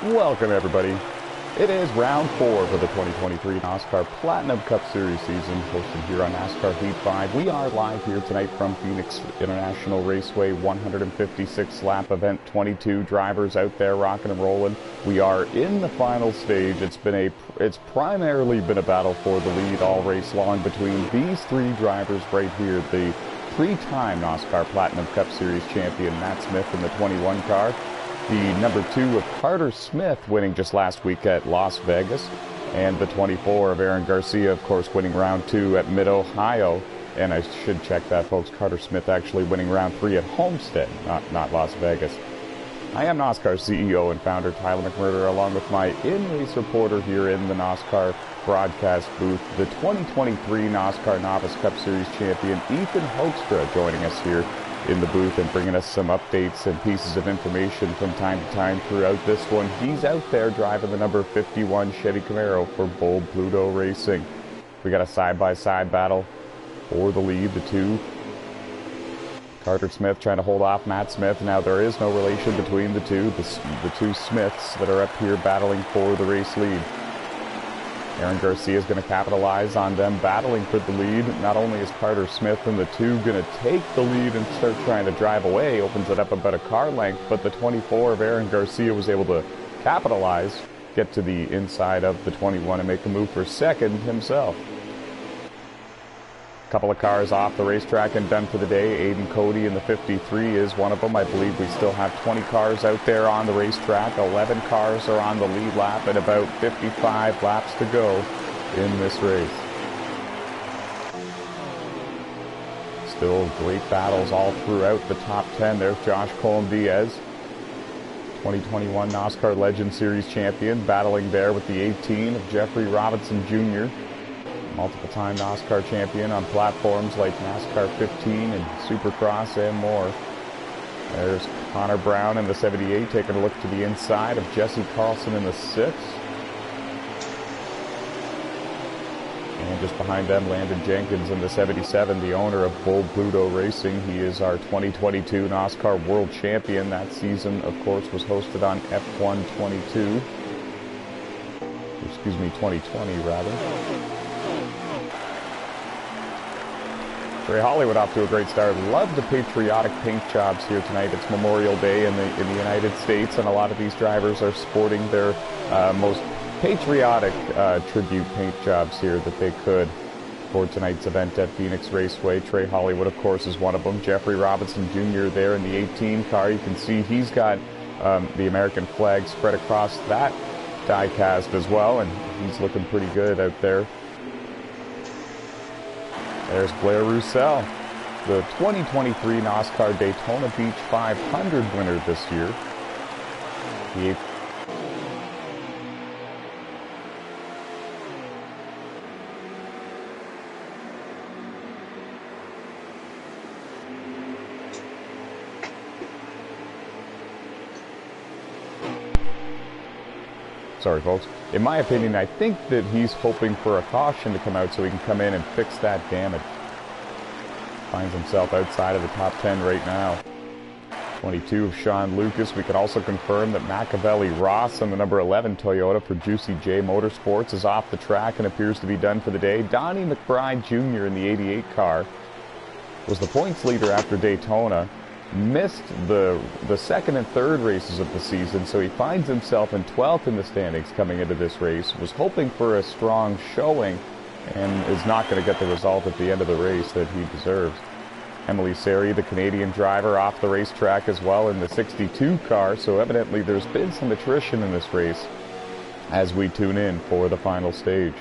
Welcome everybody. It is round 4 for the 2023 NASCAR Platinum Cup Series season, hosted here on NASCAR Heat 5. We are live here tonight from Phoenix International Raceway, 156 lap event, 22 drivers out there rocking and rolling. We are in the final stage. It's primarily been a battle for the lead all race long between these three drivers right here. The three-time NASCAR Platinum Cup Series champion Matt Smith in the 21 car. The number 2 of Carter Smith winning just last week at Las Vegas. And the 24 of Aaron Garcia, of course, winning round 2 at Mid-Ohio. And I should check that, folks. Carter Smith actually winning round 3 at Homestead, not Las Vegas. I am NASCAR CEO and founder Tyler McMurder, along with my in-race reporter here in the NASCAR broadcast booth, the 2023 NASCAR Novice Cup Series champion Ethan Hoekstra, joining us here in the booth and bringing us some updates and pieces of information from time to time throughout this one. He's out there driving the number 51 Chevy Camaro for Bold Pluto Racing. We got a side-by-side battle for the lead, the two. Carter Smith trying to hold off Matt Smith. Now there is no relation between the two Smiths that are up here battling for the race lead. Aaron Garcia is going to capitalize on them battling for the lead. Not only is Carter Smith and the two going to take the lead and start trying to drive away, opens it up about a car length, but the 24 of Aaron Garcia was able to capitalize, get to the inside of the 21 and make a move for second himself. A couple of cars off the racetrack and done for the day. Aiden Cody in the 53 is one of them. I believe we still have 20 cars out there on the racetrack. 11 cars are on the lead lap and about 55 laps to go in this race. Still great battles all throughout the top 10. There's Josh Colin-Diaz, 2021 NASCAR Legend Series champion, battling there with the 18 of Jeffrey Robinson Jr., multiple-time NASCAR champion on platforms like NASCAR 15 and Supercross and more. There's Connor Brown in the 78 taking a look to the inside of Jesse Carlson in the 6. And just behind them, Landon Jenkins in the 77, the owner of Bold Pluto Racing. He is our 2022 NASCAR World Champion. That season, of course, was hosted on F1 22. Excuse me, 2020 rather. Ray Hollywood off to a great start. Love the patriotic paint jobs here tonight. It's Memorial Day in the United States, and a lot of these drivers are sporting their most patriotic tribute paint jobs here that they could for tonight's event at Phoenix Raceway. Trey Hollywood, of course, is one of them. Jeffrey Robinson Jr. there in the 18 car. You can see he's got the American flag spread across that die cast as well, and he's looking pretty good out there. There's Blair Roussel, the 2023 NASCAR Daytona Beach 500 winner this year. Sorry, folks. In my opinion, I think that he's hoping for a caution to come out so he can come in and fix that damage. Finds himself outside of the top 10 right now. 22 of Sean Lucas. We can also confirm that Machiavelli Ross on the number 11 Toyota for Juicy J Motorsports is off the track and appears to be done for the day. Donnie McBride Jr. in the 88 car was the points leader after Daytona. Missed the second and third races of the season, so he finds himself in 12th in the standings coming into this race. Was hoping for a strong showing and is not going to get the result at the end of the race that he deserves. Emily Seri, the Canadian driver, off the racetrack as well in the 62 car, so evidently there's been some attrition in this race as we tune in for the final stage.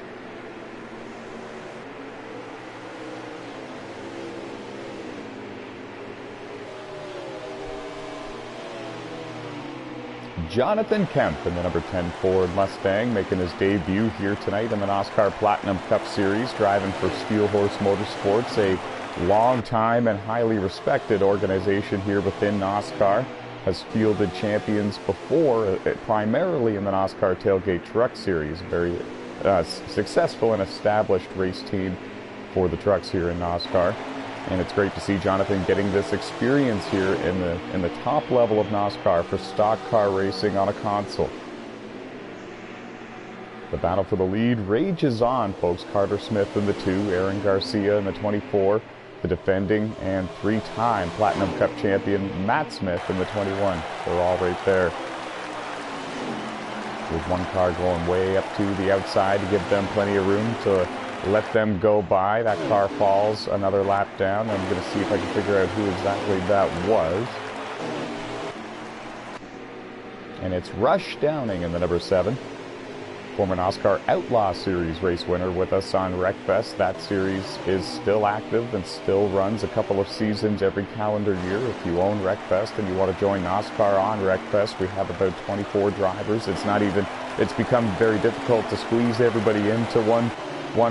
Jonathan Kemp in the number 10 Ford Mustang making his debut here tonight in the NASCAR Platinum Cup Series, driving for Steelhorse Motorsports, a long-time and highly respected organization here within NASCAR. Has fielded champions before, primarily in the NASCAR Tailgate Truck Series. Very successful and established race team for the trucks here in NASCAR. And it's great to see Jonathan getting this experience here in the top level of NASCAR for stock car racing on a console. The battle for the lead rages on, folks. Carter Smith in the 2, Aaron Garcia in the 24, the defending and 3-time Platinum Cup champion Matt Smith in the 21. They're all right there. With one car going way up to the outside to give them plenty of room to let them go by. That car falls another lap down. I'm going to see if I can figure out who exactly that was. And it's Rush Downing in the number 7. Former NASCAR Outlaw Series race winner with us on Wreckfest. That series is still active and still runs a couple of seasons every calendar year. If you own Wreckfest and you want to join NASCAR on Wreckfest, we have about 24 drivers. It's become very difficult to squeeze everybody into one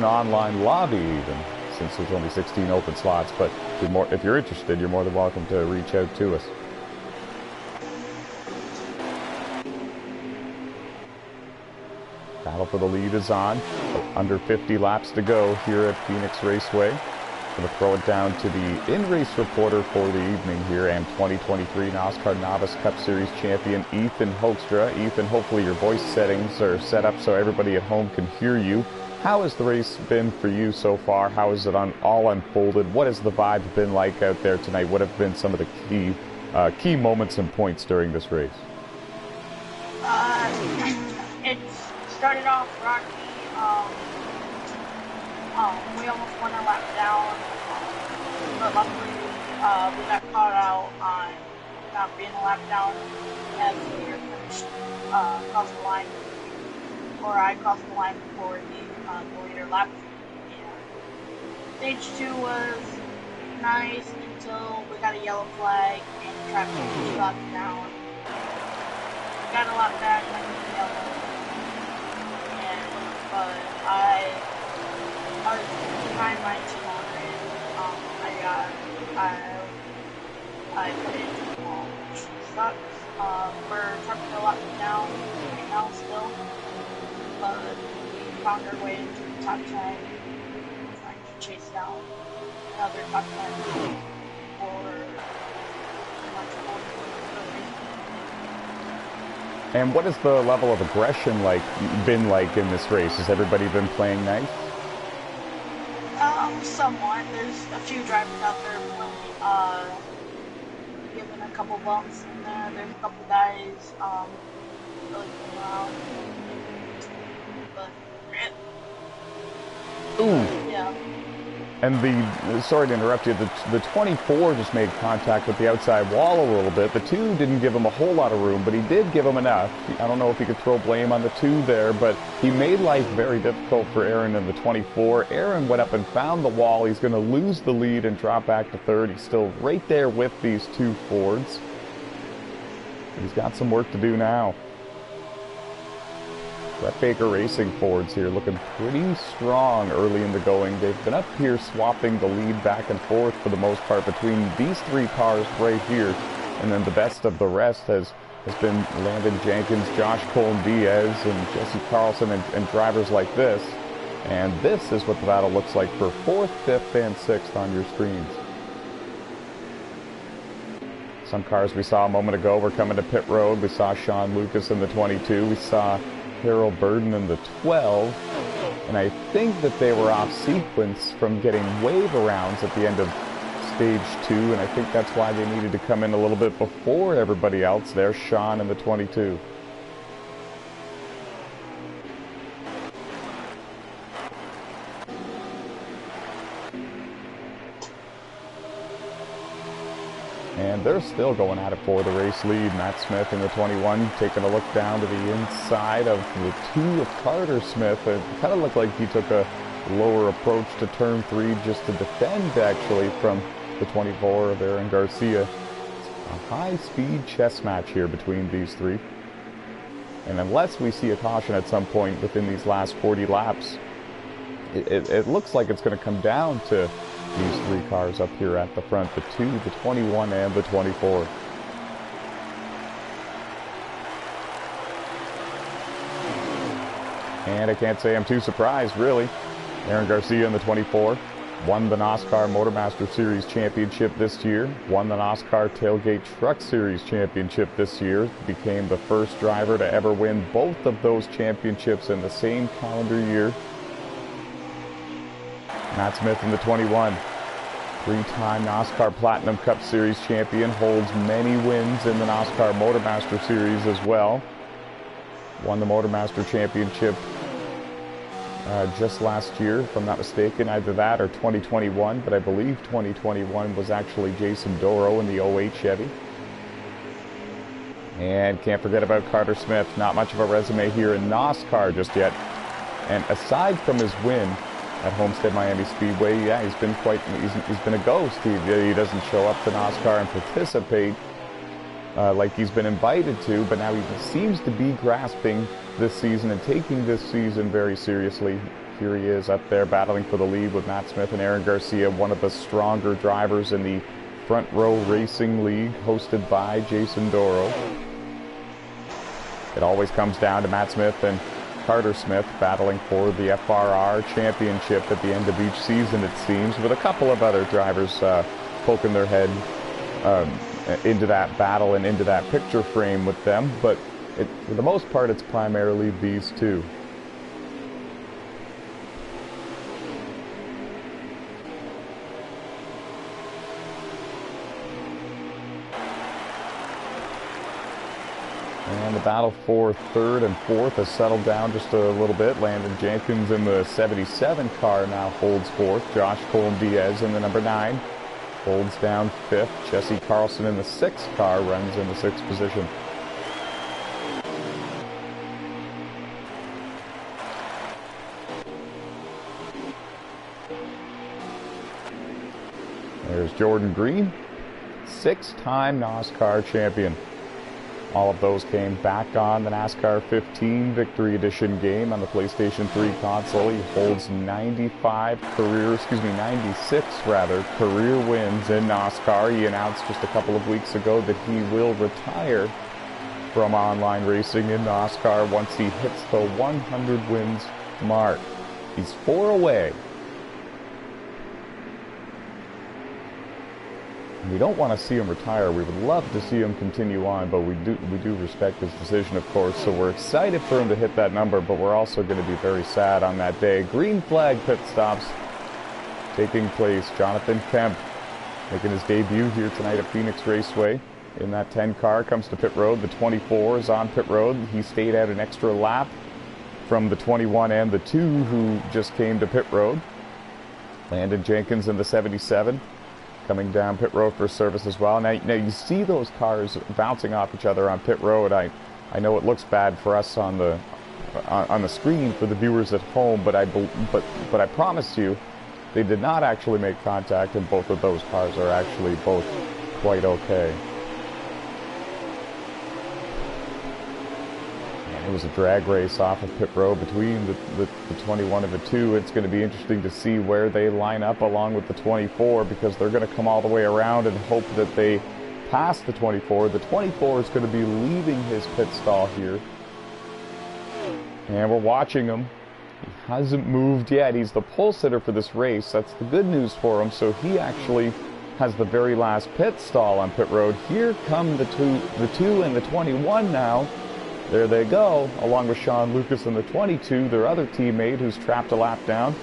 online lobby even, since there's only 16 open slots. But if you're interested, you're more than welcome to reach out to us. Battle for the lead is on. Under 50 laps to go here at Phoenix Raceway. Going to throw it down to the in-race reporter for the evening here and 2023 NASCAR Novice Cup Series champion Ethan Hoekstra. Ethan, hopefully your voice settings are set up so everybody at home can hear you. How has the race been for you so far? How has it all unfolded? What has the vibe been like out there tonight? What have been some of the key moments and points during this race? Started off rocky. We almost won a lap down, but luckily we got caught out on not being a lap down as we were finished crossed the line, or I crossed the line before the later lap. Stage 2 was nice until we got a yellow flag and traffic 2 laps down. Got a lap back, I got the yellow. But I was behind my team already. I put it into the wall, which sucks. We're trucking a lot down right now still, but we found our way into the top 10, trying to chase down another top 10 for pretty much a whole race. And what has the level of aggression been like in this race? Has everybody been playing nice? Somewhat. There's a few drivers out there giving a couple bumps in there. There's a couple guys really going around. But ooh. Yeah. And sorry to interrupt you, the 24 just made contact with the outside wall a little bit. The 2 didn't give him a whole lot of room, but he did give him enough. I don't know if you could throw blame on the 2 there, but he made life very difficult for Aaron in the 24. Aaron went up and found the wall. He's going to lose the lead and drop back to 3rd. He's still right there with these 2 Fords. He's got some work to do now. Brett Baker Racing Fords here looking pretty strong early in the going. They've been up here swapping the lead back and forth for the most part between these 3 cars right here. And then the best of the rest has been Landon Jenkins, Josh Colin-Diaz, and Jesse Carlson and drivers like this. And this is what the battle looks like for 4th, 5th, and 6th on your screens. Some cars we saw a moment ago were coming to pit road. We saw Sean Lucas in the 22. We saw Harold Burden in the 12, and I think that they were off sequence from getting wave arounds at the end of stage 2, and I think that's why they needed to come in a little bit before everybody else. There's Sean in the 22. And they're still going at it for the race lead. Matt Smith in the 21 taking a look down to the inside of the 2 of Carter Smith. It kind of looked like he took a lower approach to turn 3 just to defend actually from the 24 of Aaron Garcia. It's a high-speed chess match here between these 3. And unless we see a caution at some point within these last 40 laps, it looks like it's going to come down to these 3 cars up here at the front, the 2, the 21, and the 24. And I can't say I'm too surprised, really. Aaron Garcia in the 24, Won the NOSSCAR Motormaster Series Championship this year. Won the NOSSCAR Tailgate Truck Series Championship this year. Became the first driver to ever win both of those championships in the same calendar year. Matt Smith in the 21. Three-time NOSSCAR Platinum Cup Series champion. Holds many wins in the NOSSCAR Motormaster Series as well. Won the Motormaster Championship just last year, if I'm not mistaken, either that or 2021, but I believe 2021 was actually Jason Doro in the 08 Chevy. And can't forget about Carter Smith. Not much of a resume here in NOSSCAR just yet. And aside from his win at Homestead Miami Speedway, yeah, he's been a ghost. He doesn't show up to NOSSCAR and participate like he's been invited to, but now he seems to be grasping this season and taking this season very seriously. Here he is up there battling for the lead with Matt Smith and Aaron Garcia, one of the stronger drivers in the Front Row Racing League, hosted by Jason Doro. It always comes down to Matt Smith and Carter Smith battling for the FRR championship at the end of each season, it seems, with a couple of other drivers poking their head into that battle and into that picture frame with them, but for the most part, it's primarily these two. And the battle for third and fourth has settled down just a little bit. Landon Jenkins in the 77 car now holds fourth. Josh Colm-Diaz in the number 9 holds down fifth. Jesse Carlson in the 6th car runs in the 6th position. There's Jordan Green, 6-time NOSSCAR champion. All of those came back on the NASCAR 15 Victory Edition game on the PlayStation 3 console. He holds 96 career wins in NOSSCAR. He announced just a couple of weeks ago that he will retire from online racing in NOSSCAR once he hits the 100 wins mark. He's 4 away. We don't want to see him retire. We would love to see him continue on, but we do respect his decision, of course. So we're excited for him to hit that number, but we're also going to be very sad on that day. Green flag pit stops taking place. Jonathan Kemp making his debut here tonight at Phoenix Raceway in that 10 car, comes to pit road. The 24 is on pit road. He stayed out an extra lap from the 21 and the 2 who just came to pit road. Landon Jenkins in the 77. Coming down pit road for service as well. Now you see those cars bouncing off each other on pit road. I know it looks bad for us on the screen for the viewers at home, but I promise you, they did not actually make contact, and both of those cars are actually both quite okay. It was a drag race off of pit road between the 21 and the 2. It's going to be interesting to see where they line up along with the 24, because they're going to come all the way around and hope that they pass the 24. The 24 is going to be leaving his pit stall here. And we're watching him. He hasn't moved yet. He's the pole sitter for this race. That's the good news for him. So he actually has the very last pit stall on pit road. Here come the two and the 21 now. There they go, along with Sean Lucas in the 22, their other teammate who's trapped a lap down.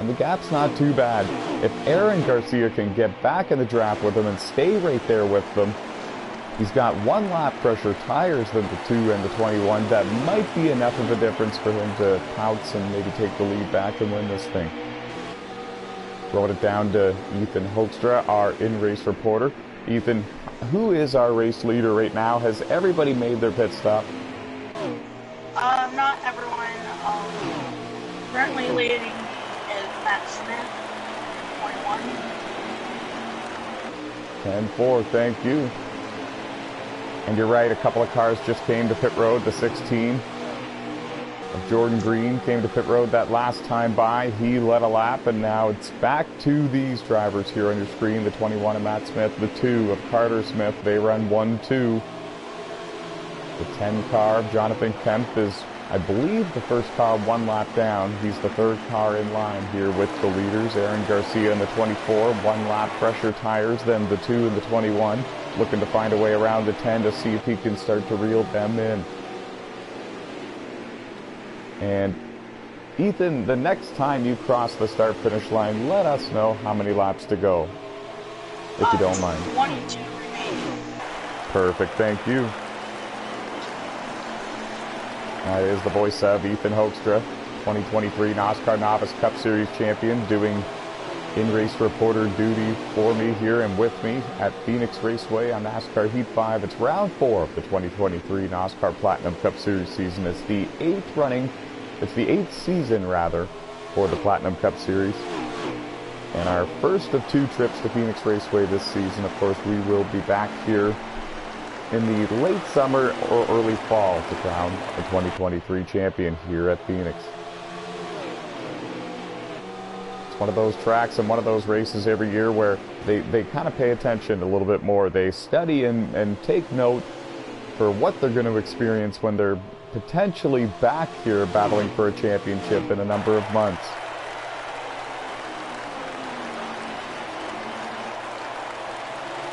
And the gap's not too bad. If Aaron Garcia can get back in the draft with them and stay right there with them, he's got 1 lap fresher tires than the 2 and the 21. That might be enough of a difference for him to pounce and maybe take the lead back and win this thing. Throwing it down to Ethan Hoekstra, our in-race reporter. Ethan, who is our race leader right now? Has everybody made their pit stop? Not everyone. Currently leading is Matt Smith, 21. 10-4, thank you. And you're right, a couple of cars just came to pit road. The 16 of Jordan Green came to pit road that last time by. He led a lap, and now it's back to these drivers here on your screen. The 21 of Matt Smith, the 2 of Carter Smith. They run 1-2. The 10 car, Jonathan Kemp, is, I believe, the first car one lap down. He's the third car in line here with the leaders. Aaron Garcia in the 24, one lap fresher tires than the 2 in the 21. Looking to find a way around the 10 to see if he can start to reel them in. And Ethan, the next time you cross the start-finish line, let us know how many laps to go, if you don't mind. 22 remaining. Perfect, thank you. That is the voice of Ethan Hoekstra, 2023 NASCAR Novice Cup Series champion, doing in-race reporter duty for me here and with me at Phoenix Raceway on NASCAR Heat 5. It's round 4 of the 2023 NASCAR Platinum Cup Series season. It's the 8th running. It's the 8th season, rather, for the Platinum Cup Series. And our first of 2 trips to Phoenix Raceway this season. Of course, we will be back here in the late summer or early fall to crown the 2023 champion here at Phoenix. It's one of those tracks and one of those races every year where they kind of pay attention a little bit more. They study and take note for what they're going to experience when they're potentially back here battling for a championship in a number of months.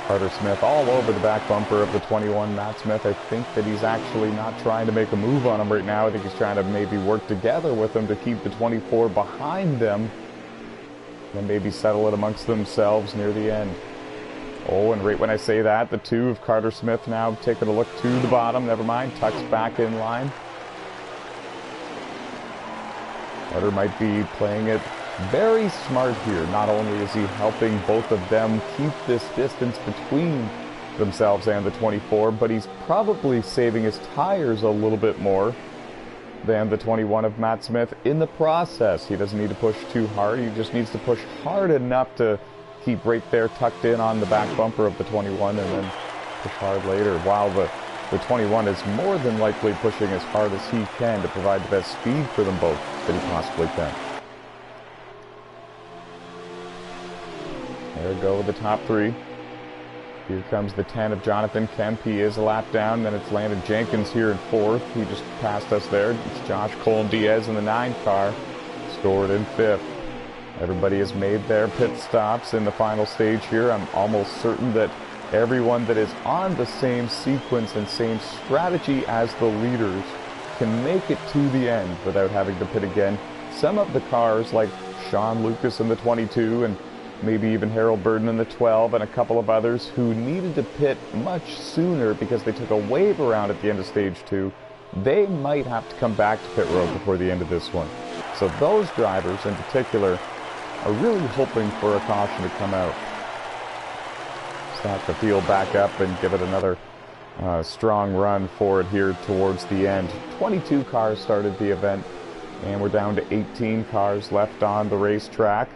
Carter Smith all over the back bumper of the 21. Matt Smith, I think that he's actually not trying to make a move on him right now. I think he's trying to maybe work together with him to keep the 24 behind them and maybe settle it amongst themselves near the end. Oh, and right when I say that, the 2 of Carter Smith now taking a look to the bottom. Never mind, tucks back in line. Carter might be playing it very smart here. Not only is he helping both of them keep this distance between themselves and the 24, but he's probably saving his tires a little bit more than the 21 of Matt Smith in the process. He doesn't need to push too hard. He just needs to push hard enough to keep right there tucked in on the back bumper of the 21 and then push hard later, while the 21 is more than likely pushing as hard as he can to provide the best speed for them both that he possibly can. There go the top 3. Here comes the 10 of Jonathan Kemp. He is a lap down. Then it's Landon Jenkins here in 4th. He just passed us there. It's Josh Colin-Diaz in the 9 car, scored in 5th. Everybody has made their pit stops in the final stage here. I'm almost certain that everyone that is on the same sequence and same strategy as the leaders can make it to the end without having to pit again. Some of the cars, like Sean Lucas in the 22 and maybe even Harold Burden in the 12 and a couple of others who needed to pit much sooner because they took a wave around at the end of stage 2, they might have to come back to pit road before the end of this one. So those drivers in particular are really hoping for a caution to come out. Stack the field back up and give it another strong run for it here towards the end. 22 cars started the event, and we're down to 18 cars left on the racetrack.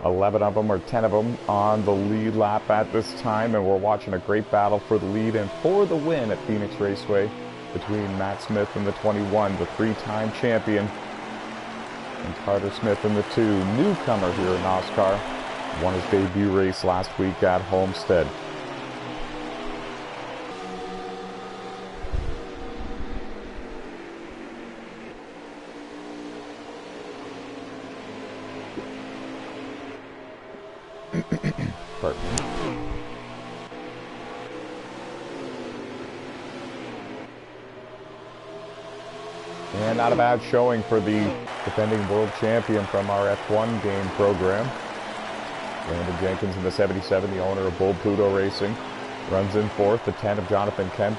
11 of them or 10 of them on the lead lap at this time, and we're watching a great battle for the lead and for the win at Phoenix Raceway between Matt Smith and the 21, the 3-time champion, and Carter Smith in the 2, newcomer here in NOSSCAR, won his debut race last week at Homestead. Pardon me. And not a bad showing for the defending world champion from our F1 game program. Landon Jenkins in the 77, the owner of Bull Pluto Racing, runs in 4th. The 10 of Jonathan Kemp,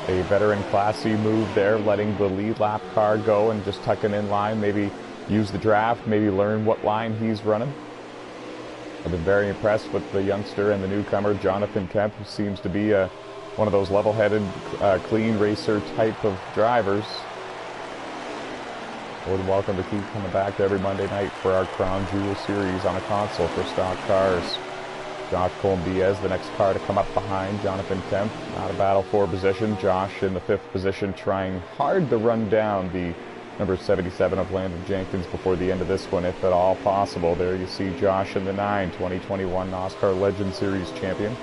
a veteran Class C move there, letting the lead lap car go and just tucking in line, maybe use the draft, maybe learn what line he's running. I've been very impressed with the youngster and the newcomer, Jonathan Kemp, who seems to be one of those level-headed, clean racer type of drivers. More than welcome to keep coming back every Monday night for our Crown Jewel series on a console for stock cars. Josh Colin-Diaz, the next car to come up behind Jonathan Kemp. Not a battle for position. Josh in the 5th position, trying hard to run down the number 77 of Landon Jenkins before the end of this one, if at all possible. There you see Josh in the 9, 2021 NASCAR Legend Series champion.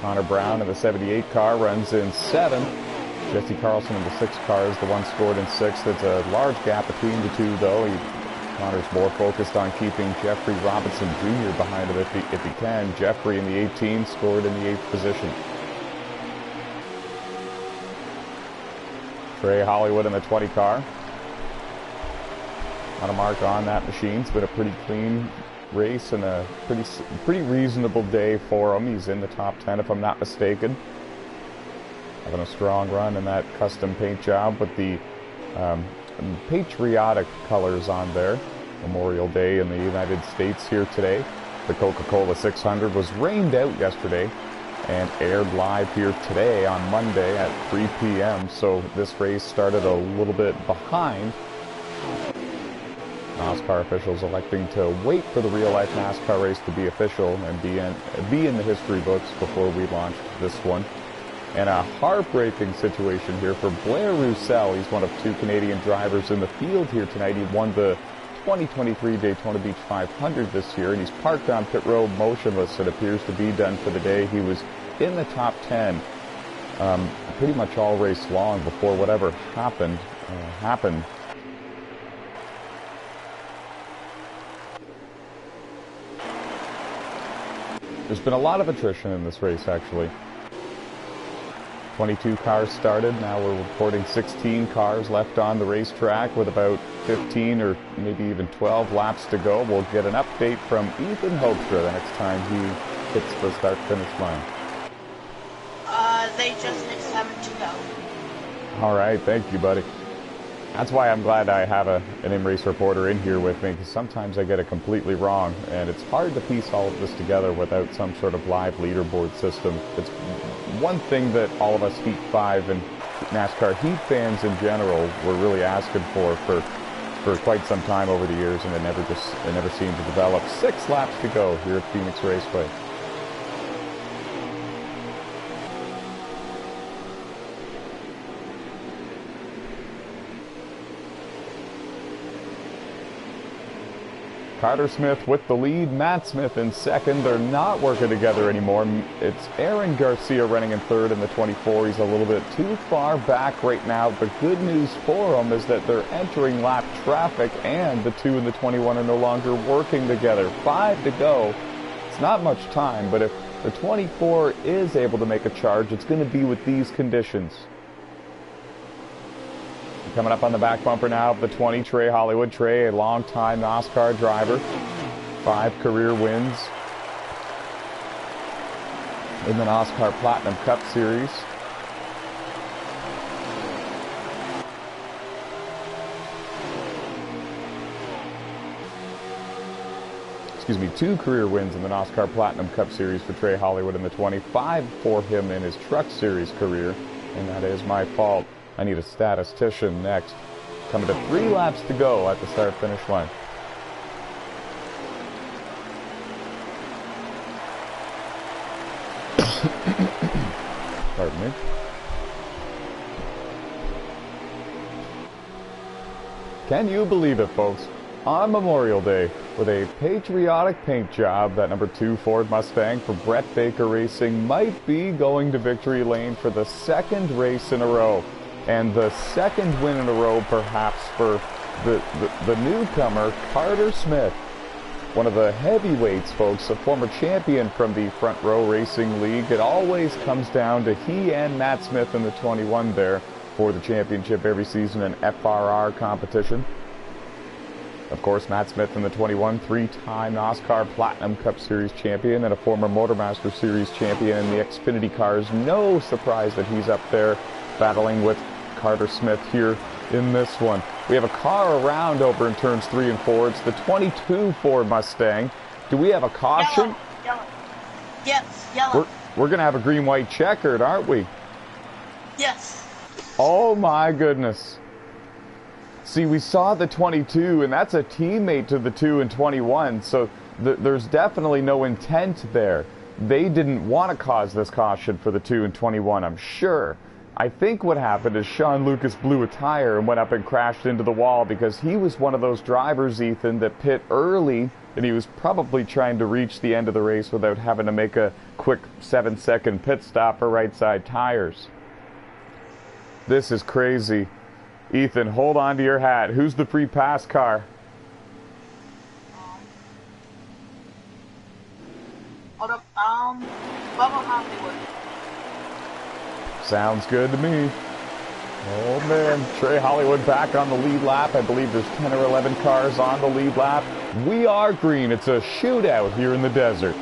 Connor Brown in the 78 car runs in 7th. Jesse Carlson in the 6 car is the one scored in 6th. There's a large gap between the two, though. Connor's more focused on keeping Jeffrey Robinson Jr. behind him if he can. Jeffrey in the 18 scored in the 8th position. Trey Hollywood in the 20 car. Not a mark on that machine. It's been a pretty clean race and a pretty reasonable day for him. He's in the top 10 if I'm not mistaken. Having a strong run in that custom paint job with the patriotic colors on there. Memorial Day in the United States here today. The Coca-Cola 600 was rained out yesterday and aired live here today on Monday at 3 p.m. So this race started a little bit behind. NASCAR officials electing to wait for the real-life NASCAR race to be official and be in the history books before we launched this one. And a heartbreaking situation here for Blair Roussel. He's one of 2 Canadian drivers in the field here tonight. He won the 2023 Daytona Beach 500 this year, and he's parked on pit road motionless. It appears to be done for the day. He was in the top 10 pretty much all race long before whatever happened. There's been a lot of attrition in this race, actually. 22 cars started. Now we're reporting 16 cars left on the racetrack with about 15 or maybe even 12 laps to go. We'll get an update from Ethan Hoekstra the next time he hits the start-finish line. They just hit 7 to go. All right, thank you, buddy. That's why I'm glad I have an in-race reporter in here with me, because sometimes I get it completely wrong, and it's hard to piece all of this together without some sort of live leaderboard system. It's one thing that all of us Heat 5 and NASCAR Heat fans in general were really asking for quite some time over the years, and it never seemed to develop. 6 laps to go here at Phoenix Raceway. Carter Smith with the lead, Matt Smith in second. They're not working together anymore. It's Aaron Garcia running in third in the 24. He's a little bit too far back right now. The good news for him is that they're entering lap traffic, and the 2 and the 21 are no longer working together. 5 to go. It's not much time, but if the 24 is able to make a charge, it's going to be with these conditions. Coming up on the back bumper now of the 20, Trey Hollywood. Trey, a long-time NASCAR driver. 5 career wins in the NASCAR Platinum Cup Series. Excuse me, 2 career wins in the NASCAR Platinum Cup Series for Trey Hollywood in the 20. 5 for him in his Truck Series career, and that is my fault. I need a statistician next. Coming to 3 laps to go at the start-finish line. Pardon me. Can you believe it, folks? On Memorial Day, with a patriotic paint job, that number 2 Ford Mustang for Brett Baker Racing might be going to victory lane for the 2nd race in a row. And the 2nd win in a row, perhaps, for the newcomer, Carter Smith. One of the heavyweights, folks, a former champion from the Front Row Racing League. It always comes down to he and Matt Smith in the 21 there for the championship every season in FRR competition. Of course, Matt Smith in the 21, 3-time NASCAR Platinum Cup Series champion and a former Motormaster Series champion in the Xfinity cars. No surprise that he's up there battling with Carter Smith here in this one. We have a car around over in turns 3 and 4. It's the 22 Ford Mustang. Do we have a caution? Yellow. Yes, yellow. We're going to have a green-white checkered, aren't we? Yes. Oh my goodness. See, we saw the 22, and that's a teammate to the 2 and 21, so there's definitely no intent there. They didn't want to cause this caution for the 2 and 21, I'm sure. I think what happened is Sean Lucas blew a tire and went up and crashed into the wall because he was one of those drivers, Ethan, that pit early, and he was probably trying to reach the end of the race without having to make a quick 7-second pit stop for right side tires. This is crazy. Ethan, hold on to your hat. Who's the free pass car? Hold up. Bubba Hollywood. Sounds good to me. Oh man, Trey Hollywood back on the lead lap. I believe there's 10 or 11 cars on the lead lap. We are green. It's a shootout here in the desert.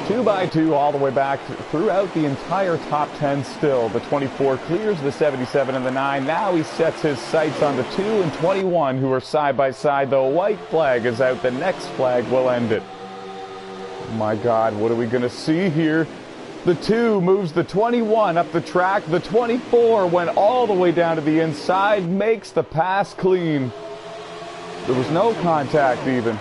Two by two all the way back throughout the entire top 10 still. The 24 clears the 77 and the 9. Now he sets his sights on the 2 and 21 who are side by side. The white flag is out. The next flag will end it. Oh my God, what are we going to see here? The 2 moves the 21 up the track. The 24 went all the way down to the inside, makes the pass clean. There was no contact even.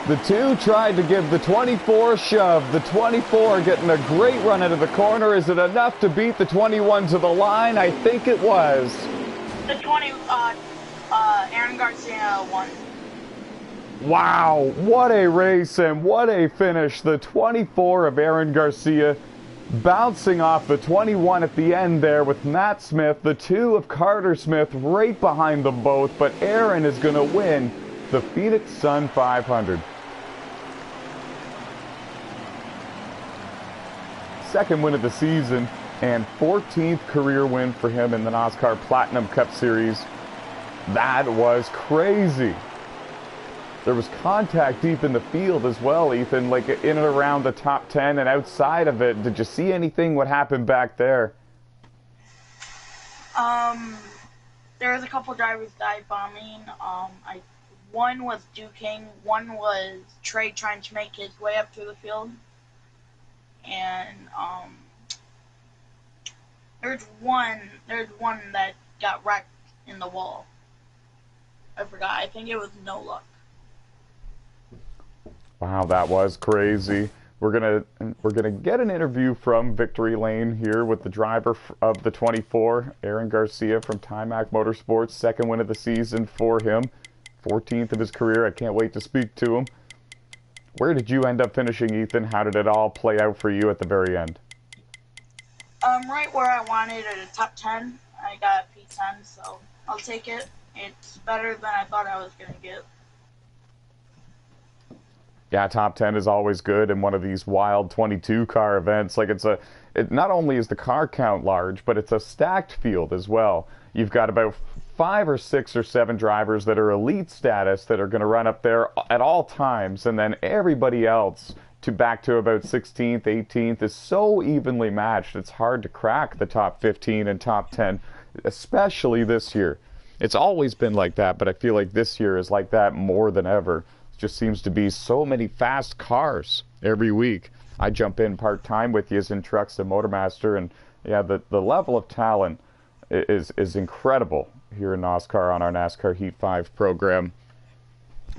The 2 tried to give the 24 a shove. The 24 getting a great run into the corner. Is it enough to beat the 21 to the line? I think it was. The 20, Aaron Garcia won. Wow, what a race and what a finish. The 24 of Aaron Garcia bouncing off the 21 at the end there with Matt Smith. The 2 of Carter Smith right behind them both. But Aaron is going to win the Phoenix Sun 500. Second win of the season and 14th career win for him in the NASCAR Platinum Cup Series. That was crazy. There was contact deep in the field as well, Ethan, like in and around the top 10 and outside of it. Did you see anything? What happened back there? There was a couple drivers dive bombing. One was duking, one was Trey trying to make his way up through the field. And there's one that got wrecked in the wall. I forgot. I think it was No Luck. Wow, that was crazy. We're gonna get an interview from Victory Lane here with the driver of the 24, Aaron Garcia from Timac Motorsports. Second win of the season for him, 14th of his career. I can't wait to speak to him. Where did you end up finishing, Ethan? How did it all play out for you at the very end? Right where I wanted at a top 10. I got P10, so I'll take it. It's better than I thought I was going to get. Yeah, top 10 is always good in one of these wild 22 car events. Like it not only is the car count large, but it's a stacked field as well. You've got about 5 or 6 or 7 drivers that are elite status that are going to run up there at all times, and then everybody else back to about 16th, 18th is so evenly matched. It's hard to crack the top 15 and top 10, especially this year. It's always been like that, but I feel like this year is like that more than ever. It just seems to be so many fast cars every week. I jump in part-time with you as in Trucks and Motormaster, and yeah, the level of talent is incredible here in NASCAR on our NASCAR Heat 5 program.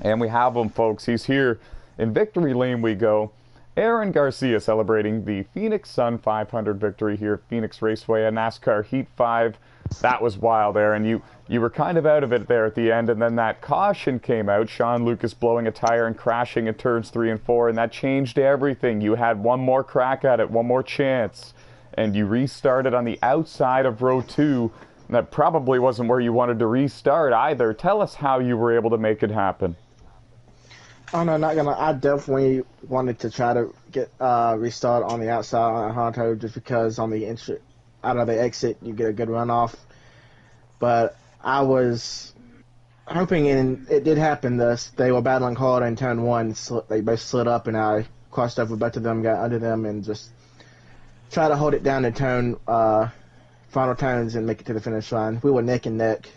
And we have him, folks. He's here in Victory Lane we go. Aaron Garcia celebrating the Phoenix Sun 500 victory here at Phoenix Raceway and NASCAR Heat 5. That was wild, Aaron. You were kind of out of it there at the end, and then that caution came out. Sean Lucas blowing a tire and crashing in turns 3 and 4, and that changed everything. You had one more crack at it, one more chance, and you restarted on the outside of row 2. That probably wasn't where you wanted to restart either. Tell us how you were able to make it happen. Oh no, not gonna. I definitely wanted to try to get restart on the outside on Honto just because on the out of the exit you get a good runoff. But I was hoping, and it did happen. They were battling hard in turn 1. They both slid up, and I crossed over both of them, got under them, and just try to hold it down in final turns and make it to the finish line. We were neck and neck.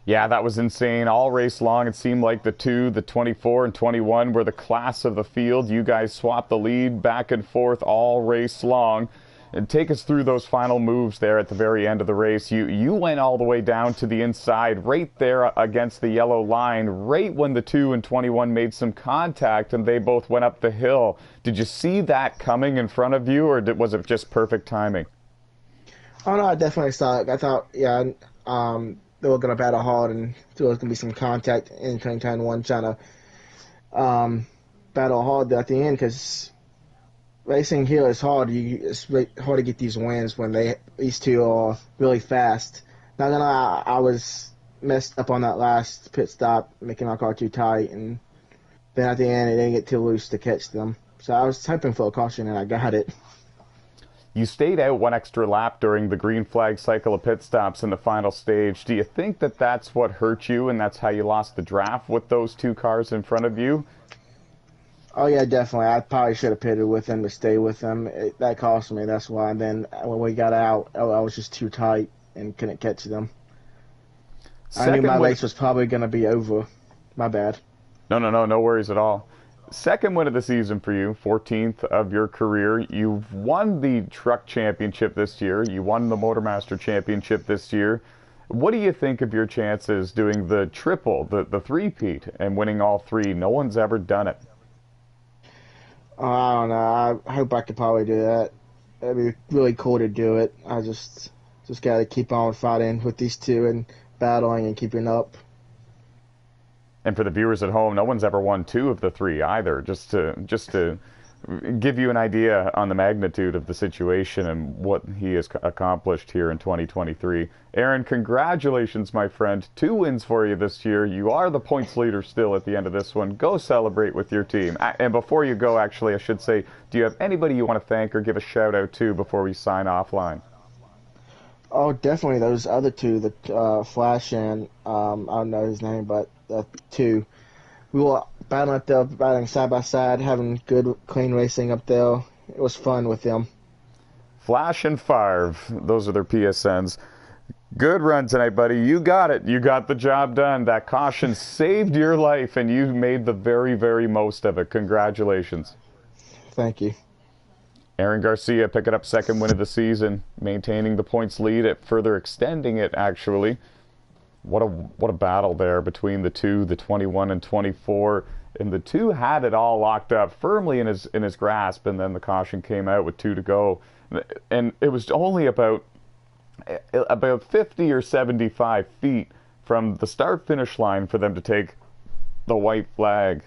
Yeah, that was insane. All race long, it seemed like the 24 and 21 were the class of the field. You guys swapped the lead back and forth all race long. And take us through those final moves there at the very end of the race. You went all the way down to the inside, right there against the yellow line, right when the 2 and 21 made some contact and they both went up the hill. Did you see that coming in front of you, or was it just perfect timing? Oh no, I definitely saw it. I thought, yeah, they were gonna battle hard, and there was gonna be some contact in 2021 trying to battle hard at the end because racing here is hard. It's really hard to get these wins when these two are really fast. Not gonna lie, I was messed up on that last pit stop, making my car too tight, and then at the end it didn't get too loose to catch them. So I was hoping for a caution, and I got it. You stayed out one extra lap during the green flag cycle of pit stops in the final stage. Do you think that that's what hurt you and that's how you lost the draft with those two cars in front of you? Oh yeah, definitely. I probably should have pitted with him to stay with him. That cost me. That's why. And then when we got out, I was just too tight and couldn't catch them. I knew my race was probably going to be over. My bad. No worries at all. Second win of the season for you, 14th of your career. You've won the Truck Championship this year. You won the Motormaster Championship this year. What do you think of your chances doing the triple, the three-peat, and winning all three? No one's ever done it. I don't know. I hope I could probably do that. It'd be really cool to do it. I just got to keep on fighting with these two and battling and keeping up. And for the viewers at home, no one's ever won two of the three either. Just to give you an idea on the magnitude of the situation and what he has accomplished here in 2023. Aaron, congratulations, my friend. 2 wins for you this year. You are the points leader still at the end of this one. Go celebrate with your team. And before you go, actually, I should say, do you have anybody you want to thank or give a shout out to before we sign offline? Oh, definitely those other two, the Flash and I don't know his name, but the two. We were battling up there, battling side by side, having good, clean racing up there. It was fun with them. Flash and Favre, those are their PSNs. Good run tonight, buddy. You got it. You got the job done. That caution saved your life, and you made the very, very most of it. Congratulations. Thank you. Aaron Garcia picking up second win of the season, maintaining the points lead, further extending it, actually. What a battle there between the two, the 21 and 24. And the two had it all locked up firmly in his grasp, and then the caution came out with 2 to go. And it was only about 50 or 75 feet from the start-finish line for them to take the white flag.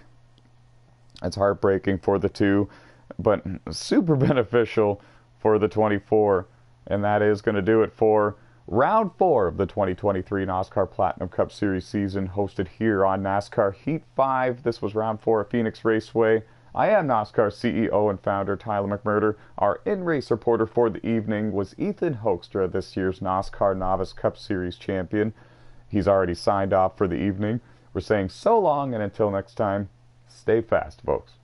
It's heartbreaking for the two, but super beneficial for the 24. And that is going to do it for Round 4 of the 2023 NASCAR Platinum Cup Series season, hosted here on NASCAR Heat 5. This was Round 4 of Phoenix Raceway. I am NASCAR CEO and founder Tyler McMurder. Our in-race reporter for the evening was Ethan Hoekstra, this year's NASCAR Novice Cup Series champion. He's already signed off for the evening. We're saying so long, and until next time, stay fast, folks.